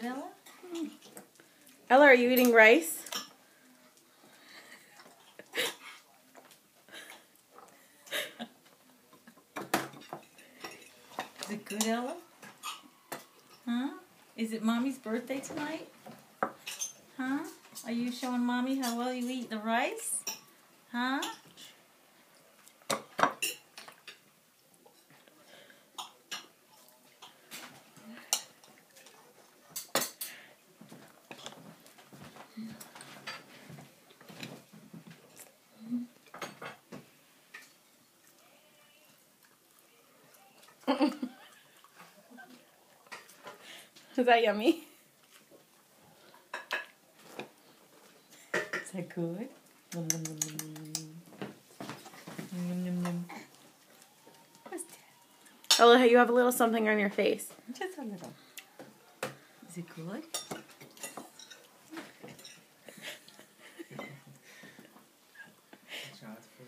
Ella? Ella, are you eating rice? Is it good, Ella? Huh? Is it Mommy's birthday tonight? Huh? Are you showing Mommy how well you eat the rice? Huh? Is that yummy? Is that good? Nom, nom, nom, nom, nom. Nom, nom, nom. What's that? Ella, you have a little something on your face. Just a little. Is it good? Shots for